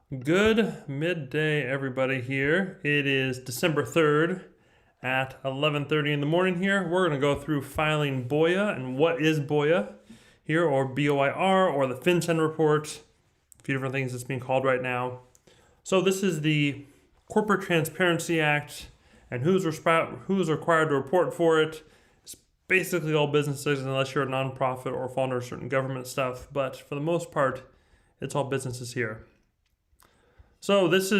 Good midday, everybody here. It is December 3rd at 11:30 in the morning here. We're going to go through filing BOI and what is BOI here, or BOIR, or the FinCEN report, a few different things it's being called right now. So this is the Corporate Transparency Act, and who's required to report for it. It's basically all businesses unless you're a nonprofit or fall under certain government stuff, but for the most part, it's all businesses here. So this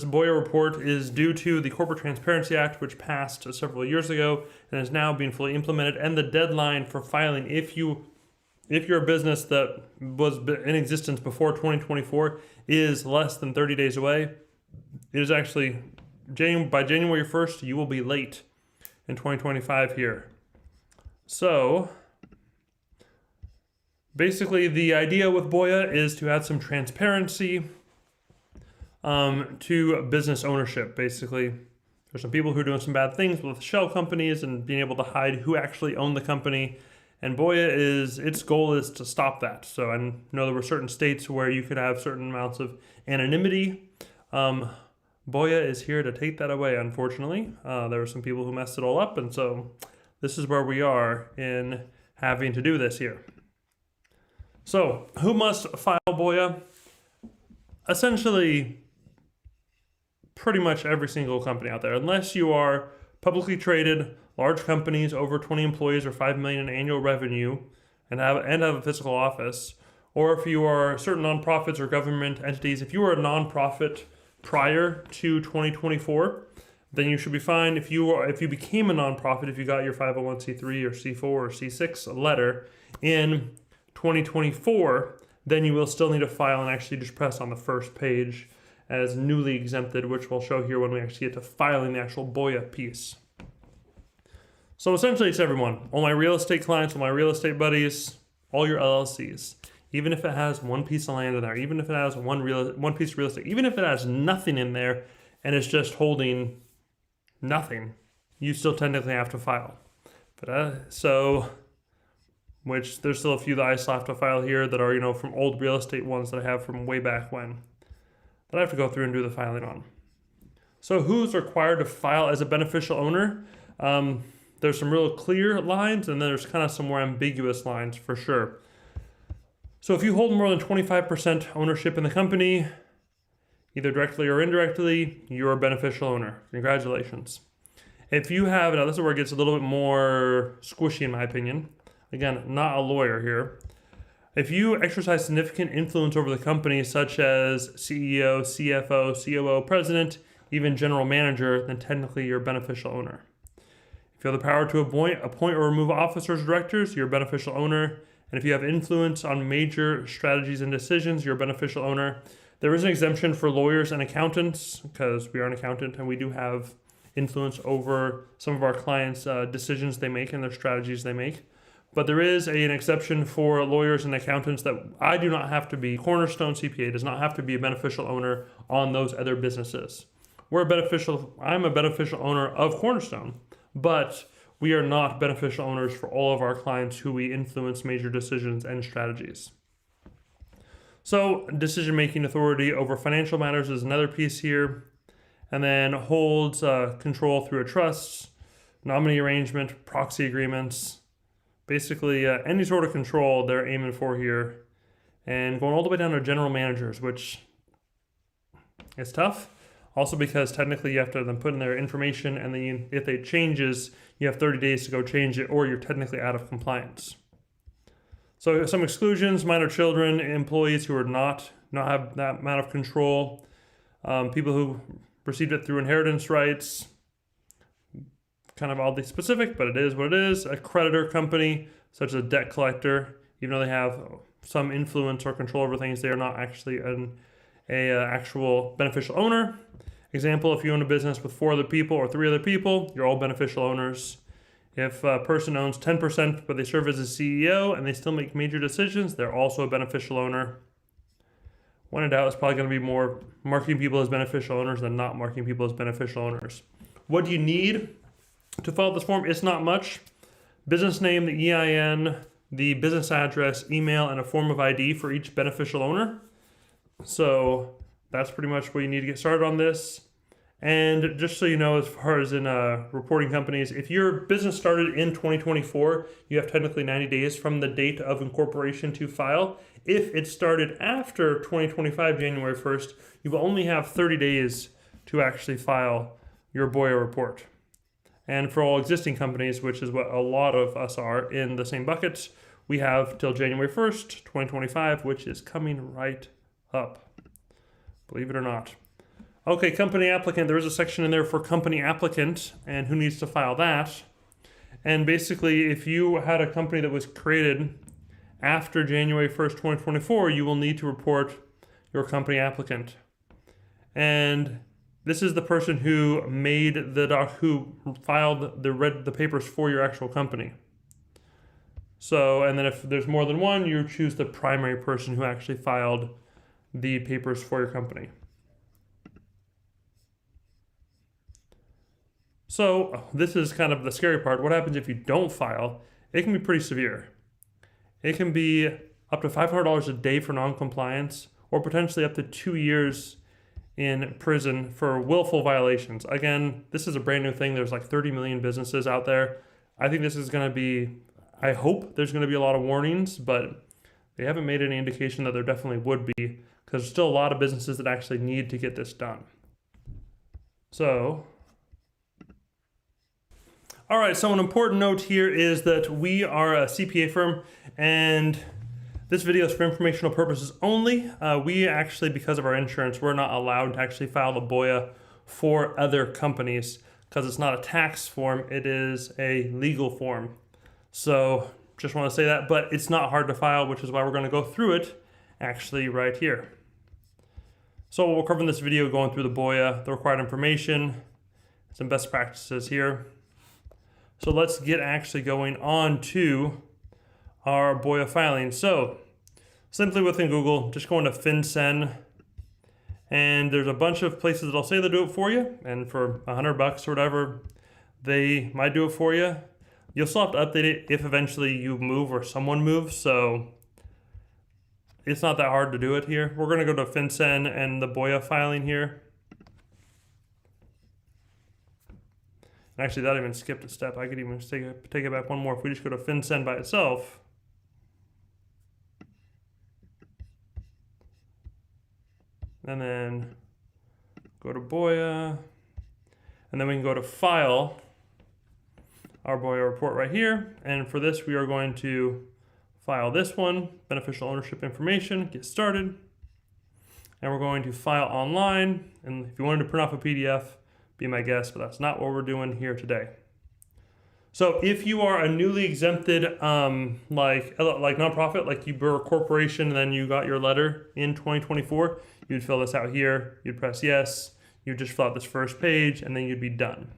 BOI report is due to the Corporate Transparency Act, which passed several years ago and is now being fully implemented. And the deadline for filing, if you're a business that was in existence before 2024, is less than 30 days away. It is actually by January 1st, you will be late in 2025 here. So basically, the idea with BOI is to add some transparency to business ownership. Basically, there's some people who are doing some bad things with shell companies and being able to hide who actually owned the company. And BOI its goal is to stop that. So I know there were certain states where you could have certain amounts of anonymity. BOI is here to take that away, unfortunately. There were some people who messed it all up, and so this is where we are in having to do this here. So who must file BOI? Essentially, pretty much every single company out there, unless you are publicly traded, large companies over 20 employees or 5 million in annual revenue and have a physical office, or if you are certain nonprofits or government entities. If you were a nonprofit prior to 2024, then you should be fine. If you became a nonprofit, if you got your 501c3 or C4 or C6 letter in 2024, then you will still need to file and actually just press on the first page as newly exempted, which we'll show here when we actually get to filing the actual BOI piece. So essentially it's everyone, all my real estate clients, all my real estate buddies, all your LLCs, even if it has one piece of land in there, even if it has one piece of real estate, even if it has nothing in there and it's just holding nothing, you still technically have to file. Which there's still a few that I still have to file here that are, from old real estate ones that I have from way back when, that I have to go through and do the filing on. So who's required to file as a beneficial owner? There's some real clear lines, and there's kind of some more ambiguous lines for sure. So if you hold more than 25% ownership in the company, either directly or indirectly, you're a beneficial owner. Congratulations. If you have, now this is where it gets a little bit more squishy in my opinion. Again, not a lawyer here. If you exercise significant influence over the company, such as CEO, CFO, COO, president, even general manager, then technically you're a beneficial owner. If you have the power to appoint or remove officers or directors, you're a beneficial owner. And if you have influence on major strategies and decisions, you're a beneficial owner. There is an exemption for lawyers and accountants, because we are an accountant and we do have influence over some of our clients' decisions they make and their strategies they make. But there is an exception for lawyers and accountants that I do not have to be. Cornerstone CPA does not have to be a beneficial owner on those other businesses. I'm a beneficial owner of Cornerstone, but we are not beneficial owners for all of our clients who we influence major decisions and strategies. So decision-making authority over financial matters is another piece here, and then holds control through a trust, nominee arrangement, proxy agreements. Basically, any sort of control they're aiming for here, and going all the way down to general managers, which is tough. Also because technically you have to then put in their information, and then if it changes, you have 30 days to go change it, or you're technically out of compliance. So some exclusions: minor children, employees who are not have that amount of control, people who received it through inheritance rights. Kind of oddly specific, but it is what it is. A creditor company, such as a debt collector, even though they have some influence or control over things, they are not actually an actual beneficial owner. Example: if you own a business with 4 other people or 3 other people, you're all beneficial owners. If a person owns 10%, but they serve as a CEO and they still make major decisions, they're also a beneficial owner. When in doubt, it's probably going to be more marking people as beneficial owners than not marking people as beneficial owners. What do you need to fill out this form? It's not much. Business name, the EIN, the business address, email, and a form of ID for each beneficial owner. So that's pretty much what you need to get started on this. And just so you know, as far as in reporting companies, if your business started in 2024, you have technically 90 days from the date of incorporation to file. If it started after 2025, January 1st, you only have 30 days to actually file your BOI report. And for all existing companies, which is what a lot of us are in the same buckets, we have till January 1st, 2025, which is coming right up. Believe it or not. Okay, company applicant. There is a section in there for company applicant and who needs to file that. And basically, if you had a company that was created after January 1st, 2024, you will need to report your company applicant. And this is the person who made who filed the papers for your actual company. So, and then if there's more than one, you choose the primary person who actually filed the papers for your company. So this is kind of the scary part. What happens if you don't file? It can be pretty severe. It can be up to $500 a day for non-compliance, or potentially up to 2 years in prison for willful violations. Again, this is a brand new thing. There's like 30 million businesses out there. I think this is going to be, I hope there's going to be a lot of warnings, but they haven't made any indication that there definitely would be, because there's still a lot of businesses that actually need to get this done. So, all right, so an important note here is that we are a CPA firm, and this video is for informational purposes only. We actually, because of our insurance, we're not allowed to actually file the BOI for other companies because it's not a tax form, it is a legal form. So just want to say that, but it's not hard to file, which is why we're going to go through it actually right here. So we'll cover in this video going through the BOI, the required information, some best practices here. So let's get actually going on to our BOI filing. So simply within Google, just go into FinCEN, and there's a bunch of places that'll say they'll do it for you, and for $100 or whatever, they might do it for you. You'll still have to update it if eventually you move or someone moves, so it's not that hard to do it here. We're gonna go to FinCEN and the BOI filing here. Actually, that even skipped a step. I could even take it back one more. If we just go to FinCEN by itself, and then go to BOI, and then we can go to File, our BOI report right here. And for this, we are going to file this one, beneficial ownership information, get started. And we're going to file online. And if you wanted to print off a PDF, be my guest, but that's not what we're doing here today. So if you are a newly exempted, like nonprofit, like you were a corporation and then you got your letter in 2024, you'd fill this out here, you'd press yes, you'd just fill out this first page, and then you'd be done.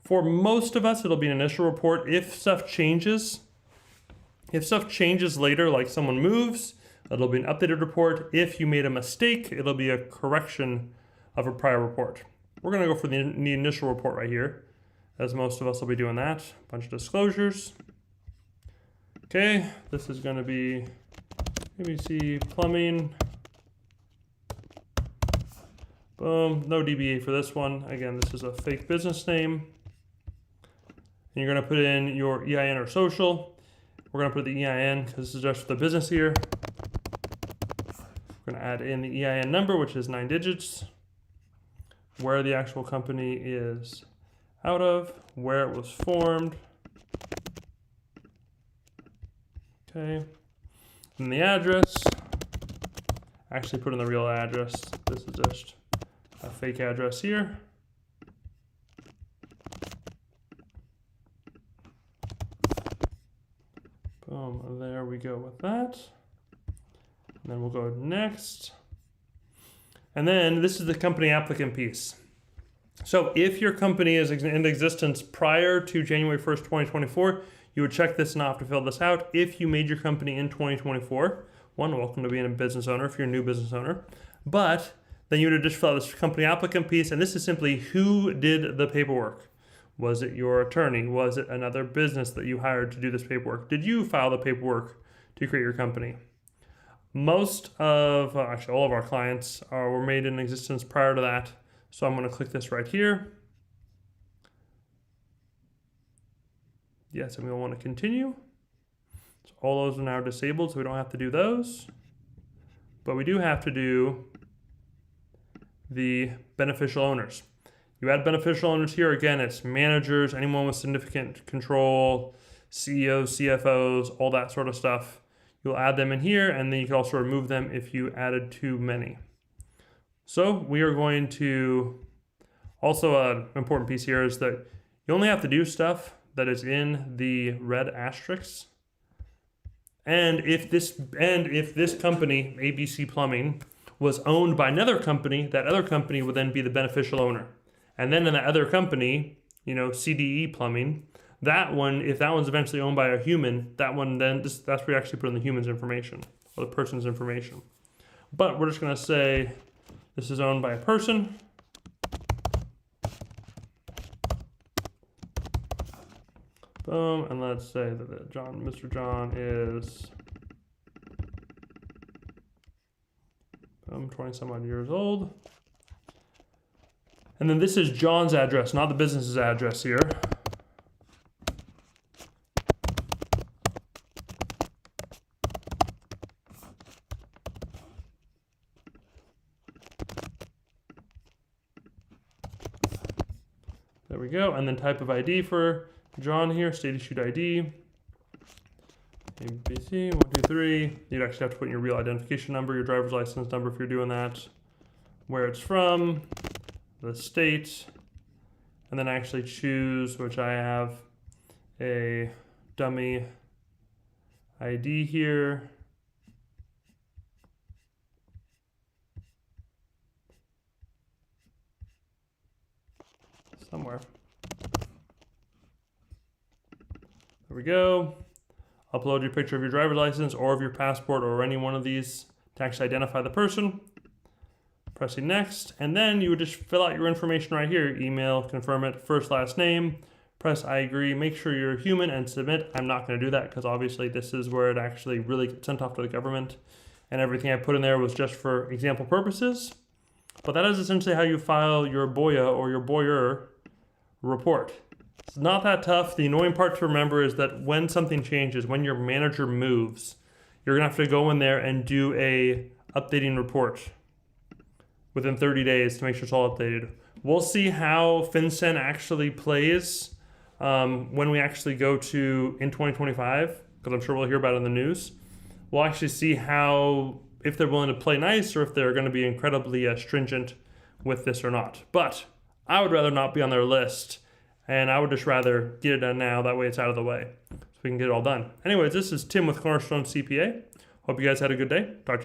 For most of us, it'll be an initial report. If stuff changes later, like someone moves, it'll be an updated report. If you made a mistake, it'll be a correction of a prior report. We're going to go for the initial report right here, as most of us will be doing that. Bunch of disclosures. Okay, this is going to be ABC Plumbing. Boom, no DBA for this one. Again, this is a fake business name. And you're going to put in your EIN or social. We're going to put the EIN because this is just for the business here. We're going to add in the EIN number, which is 9 digits. Where the actual company is out of, where it was formed. Okay, and the address. Actually put in the real address. This is just a fake address here. Boom, there we go with that. And then we'll go next. And then this is the company applicant piece. So if your company is in existence prior to January 1st, 2024, you would check this and not have to fill this out. If you made your company in 2024, welcome to being a business owner if you're a new business owner. But then you would just fill out this company applicant piece, and this is simply who did the paperwork. Was it your attorney? Was it another business that you hired to do this paperwork? Did you file the paperwork to create your company? Most of, actually all of our clients were made in existence prior to that. So I'm going to click this right here. Yes, and we want to continue. So all those are now disabled, so we don't have to do those. But we do have to do the beneficial owners. You add beneficial owners here. Again, it's managers, anyone with significant control, CEOs, CFOs, all that sort of stuff. You'll add them in here, and then you can also remove them if you added too many. So we are going to, also an important piece here is that you only have to do stuff that is in the red asterisks. And if this company, ABC Plumbing, was owned by another company, that other company would then be the beneficial owner. And then in that other company, CDE Plumbing, that one, if that one's eventually owned by a human, that one then, that's where you actually put in the human's information, or the person's information. But we're just going to say this is owned by a person. Boom, and let's say that Mr. John is 20-some odd years old. And then this is John's address, not the business's address here. There we go. And then type of ID for John here, state issued ID. ABC 123. You'd actually have to put in your real identification number, your driver's license number if you're doing that, where it's from, the state, and then actually choose, which I have a dummy ID here. Somewhere. There we go. Upload your picture of your driver's license or of your passport or any one of these to actually identify the person. Pressing next, and then you would just fill out your information right here. Email, confirm it, first, last name, press I agree, make sure you're human and submit. I'm not going to do that because obviously this is where it actually really gets sent off to the government, and everything I put in there was just for example purposes. But that is essentially how you file your BOIA or your BOIR report. It's not that tough. The annoying part to remember is that when something changes, when your manager moves, you're going to have to go in there and do a updating report within 30 days to make sure it's all updated. We'll see how FinCEN actually plays when we actually go to in 2025, because I'm sure we'll hear about it in the news. We'll actually see how, if they're willing to play nice or if they're going to be incredibly stringent with this or not. But I would rather not be on their list, and I would just rather get it done now. That way it's out of the way so we can get it all done. Anyways, this is Tim with Cornerstone CPA. Hope you guys had a good day. Talk to you.